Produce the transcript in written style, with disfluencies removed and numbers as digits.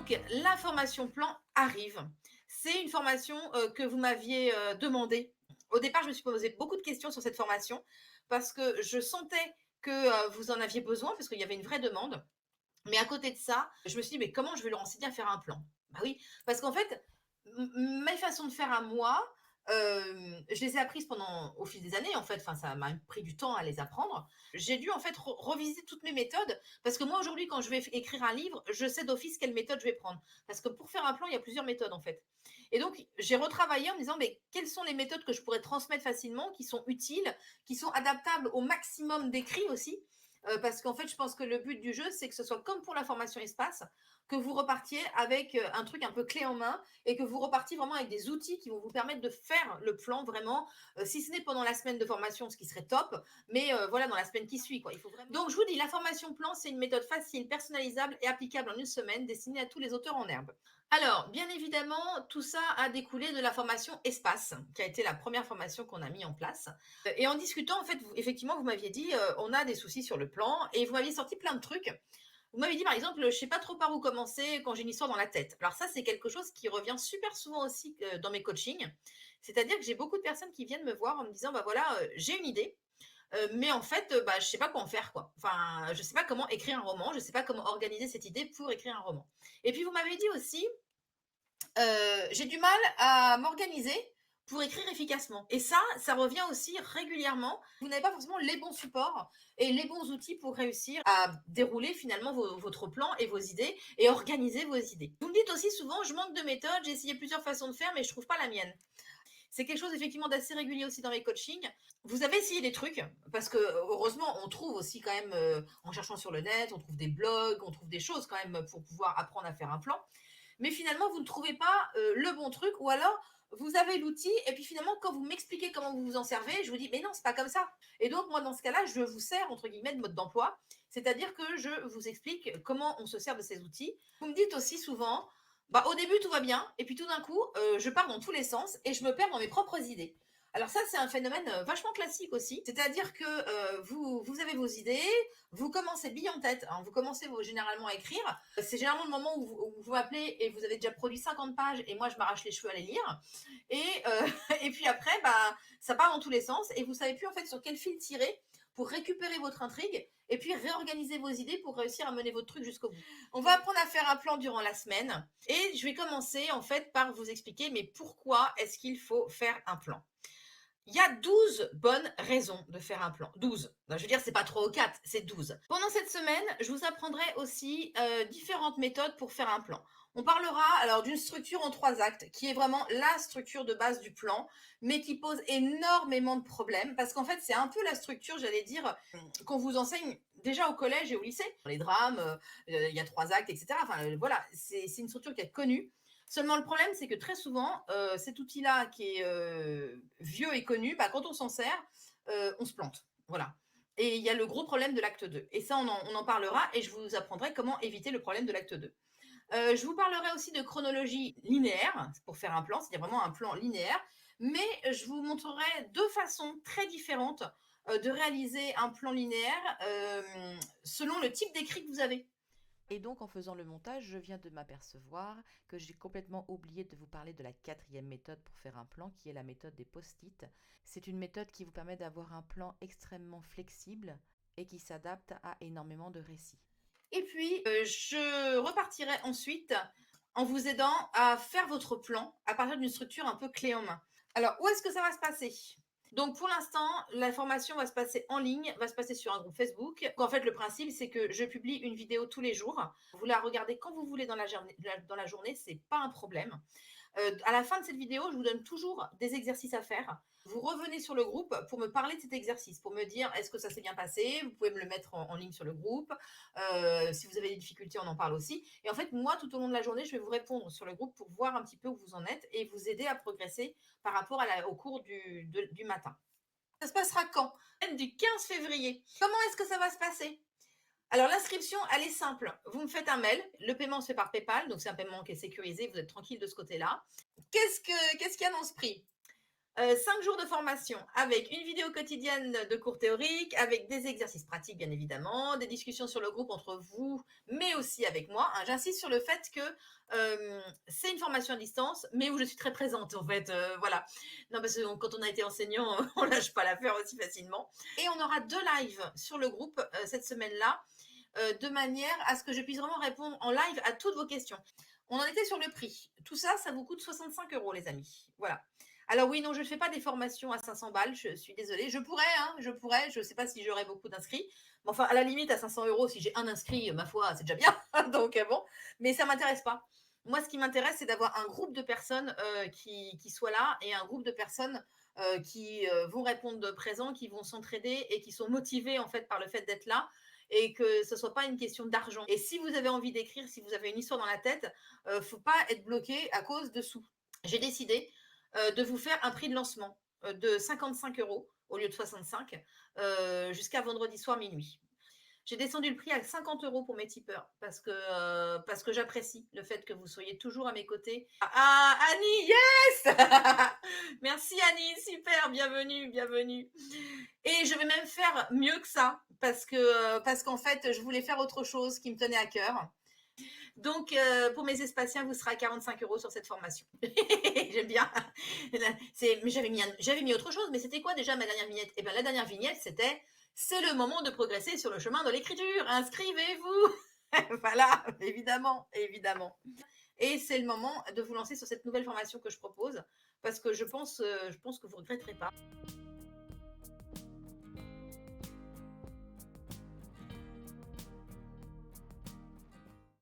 Donc, la formation plan arrive. C'est une formation que vous m'aviez demandé. Au départ, je me suis posé beaucoup de questions sur cette formation parce que je sentais que vous en aviez besoin, parce qu'il y avait une vraie demande. Mais à côté de ça, je me suis dit, mais comment je vais leur enseigner à faire un plan? Bah oui, parce qu'en fait, mes façons de faire à moi, je les ai apprises pendant au fil des années, en fait. Enfin, ça m'a pris du temps à les apprendre. J'ai dû, en fait, revisiter toutes mes méthodes parce que moi, aujourd'hui, quand je vais écrire un livre, je sais d'office quelle méthode je vais prendre. Parce que pour faire un plan, il y a plusieurs méthodes, en fait. Et donc, j'ai retravaillé en me disant, mais quelles sont les méthodes que je pourrais transmettre facilement, qui sont utiles, qui sont adaptables au maximum d'écrits aussi, parce qu'en fait, je pense que le but du jeu, c'est que ce soit comme pour la formation espace, que vous repartiez avec un truc un peu clé en main et que vous repartiez vraiment avec des outils qui vont vous permettre de faire le plan vraiment, si ce n'est pendant la semaine de formation, ce qui serait top, mais voilà, dans la semaine qui suit, quoi. Il faut vraiment... Donc, je vous dis, la formation plan, c'est une méthode facile, personnalisable et applicable en une semaine, destinée à tous les auteurs en herbe. Alors, bien évidemment, tout ça a découlé de la formation espace, qui a été la première formation qu'on a mis en place. Et en discutant, en fait, effectivement, vous m'aviez dit, on a des soucis sur le plan, et vous m'aviez sorti plein de trucs. Vous m'avez dit, par exemple, je sais pas trop par où commencer quand j'ai une histoire dans la tête. Alors ça, c'est quelque chose qui revient super souvent aussi dans mes coachings. C'est-à-dire que j'ai beaucoup de personnes qui viennent me voir en me disant, bah voilà, j'ai une idée, mais en fait, bah, je sais pas quoi en faire, quoi. Enfin, je sais pas comment écrire un roman, je sais pas comment organiser cette idée pour écrire un roman. Et puis vous m'avez dit aussi, j'ai du mal à m'organiser pour écrire efficacement. Et ça revient aussi régulièrement. Vous n'avez pas forcément les bons supports et les bons outils pour réussir à dérouler finalement votre plan et vos idées et organiser vos idées. Vous me dites aussi souvent, je manque de méthode, j'ai essayé plusieurs façons de faire, mais je trouve pas la mienne. C'est quelque chose effectivement d'assez régulier aussi dans mes coachings. Vous avez essayé des trucs, parce que heureusement, on trouve aussi quand même, en cherchant sur le net, on trouve des blogs, on trouve des choses quand même pour pouvoir apprendre à faire un plan, mais finalement, vous ne trouvez pas le bon truc, ou alors vous avez l'outil, et puis finalement, quand vous m'expliquez comment vous vous en servez, je vous dis, mais non, c'est pas comme ça. Et donc, moi, dans ce cas-là, je vous sers, entre guillemets, de mode d'emploi, c'est-à-dire que je vous explique comment on se sert de ces outils. Vous me dites aussi souvent, bah, au début, tout va bien, et puis tout d'un coup, je pars dans tous les sens, et je me perds dans mes propres idées. Alors ça, c'est un phénomène vachement classique aussi. C'est-à-dire que vous avez vos idées, vous commencez bille en tête, hein, vous commencez généralement à écrire. C'est généralement le moment où vous m'appelez et vous avez déjà produit 50 pages et moi, je m'arrache les cheveux à les lire. Et, et puis après, bah, ça part dans tous les sens et vous savez plus en fait sur quel fil tirer pour récupérer votre intrigue et puis réorganiser vos idées pour réussir à mener votre truc jusqu'au bout. On va apprendre à faire un plan durant la semaine et je vais commencer en fait par vous expliquer mais pourquoi est-ce qu'il faut faire un plan. Il y a 12 bonnes raisons de faire un plan. 12. Je veux dire, c'est pas 3 ou 4, c'est 12. Pendant cette semaine, je vous apprendrai aussi différentes méthodes pour faire un plan. On parlera alors d'une structure en 3 actes, qui est vraiment la structure de base du plan, mais qui pose énormément de problèmes, parce qu'en fait, c'est un peu la structure, j'allais dire, qu'on vous enseigne déjà au collège et au lycée. Dans les drames, il y a 3 actes, etc. Enfin, voilà, c'est une structure qui est connue. Seulement le problème, c'est que très souvent, cet outil-là qui est, vieux et connu, bah, quand on s'en sert, on se plante. Voilà. Et il y a le gros problème de l'acte 2. Et ça, on en parlera et je vous apprendrai comment éviter le problème de l'acte 2. Je vous parlerai aussi de chronologie linéaire, pour faire un plan, c'est-à-dire vraiment un plan linéaire, mais je vous montrerai 2 façons très différentes, de réaliser un plan linéaire, selon le type d'écrit que vous avez. Et donc, en faisant le montage, je viens de m'apercevoir que j'ai complètement oublié de vous parler de la quatrième méthode pour faire un plan, qui est la méthode des post-it. C'est une méthode qui vous permet d'avoir un plan extrêmement flexible et qui s'adapte à énormément de récits. Et puis, je repartirai ensuite en vous aidant à faire votre plan à partir d'une structure un peu clé en main. Alors, où est-ce que ça va se passer? Donc, pour l'instant, la formation va se passer en ligne, va se passer sur un groupe Facebook. Donc, en fait, le principe, c'est que je publie une vidéo tous les jours. Vous la regardez quand vous voulez dans la journée, c'est pas un problème. À la fin de cette vidéo, je vous donne toujours des exercices à faire. Vous revenez sur le groupe pour me parler de cet exercice, pour me dire est-ce que ça s'est bien passé. Vous pouvez me le mettre en ligne sur le groupe. Si vous avez des difficultés, on en parle aussi. Et en fait, moi, tout au long de la journée, je vais vous répondre sur le groupe pour voir un petit peu où vous en êtes et vous aider à progresser par rapport au cours du matin. Ça se passera quand? Du 15 février. Comment est-ce que ça va se passer? Alors l'inscription, elle est simple. Vous me faites un mail, le paiement se fait par PayPal, donc c'est un paiement qui est sécurisé, vous êtes tranquille de ce côté-là. Qu'est-ce qu'il y a dans ce prix? 5 jours de formation avec une vidéo quotidienne de cours théoriques, avec des exercices pratiques bien évidemment, des discussions sur le groupe entre vous, mais aussi avec moi, hein. J'insiste sur le fait que c'est une formation à distance, mais où je suis très présente en fait. Voilà. Non, parce que quand on a été enseignant, on lâche pas l'affaire aussi facilement. Et on aura 2 lives sur le groupe cette semaine-là, de manière à ce que je puisse vraiment répondre en live à toutes vos questions. On en était sur le prix. Tout ça, ça vous coûte 65 euros, les amis. Voilà. Alors oui, non, je ne fais pas des formations à 500 balles, je suis désolée. Je pourrais, je ne sais pas si j'aurai beaucoup d'inscrits. Mais enfin, à la limite, à 500 euros, si j'ai un inscrit, ma foi, c'est déjà bien. Donc bon, mais ça ne m'intéresse pas. Moi, ce qui m'intéresse, c'est d'avoir un groupe de personnes qui soient là et un groupe de personnes qui vont répondre de présent, qui vont s'entraider et qui sont motivées en fait par le fait d'être là et que ce ne soit pas une question d'argent. Et si vous avez envie d'écrire, si vous avez une histoire dans la tête, il ne faut pas être bloqué à cause de sous. J'ai décidé de vous faire un prix de lancement de 55 euros au lieu de 65 jusqu'à vendredi soir minuit. J'ai descendu le prix à 50 euros pour mes tipeurs parce que j'apprécie le fait que vous soyez toujours à mes côtés. Ah, Annie, yes. Merci Annie, super, bienvenue, bienvenue. Et je vais même faire mieux que ça parce qu'en fait, je voulais faire autre chose qui me tenait à cœur. Donc, pour mes Espaciens, vous serez à 45 euros sur cette formation. J'aime bien. Mais j'avais mis autre chose, mais c'était quoi déjà ma dernière vignette? Eh bien, la dernière vignette, c'était c'est le moment de progresser sur le chemin de l'écriture. Inscrivez-vous. Voilà, évidemment, évidemment. Et c'est le moment de vous lancer sur cette nouvelle formation que je propose parce que je pense que vous ne regretterez pas.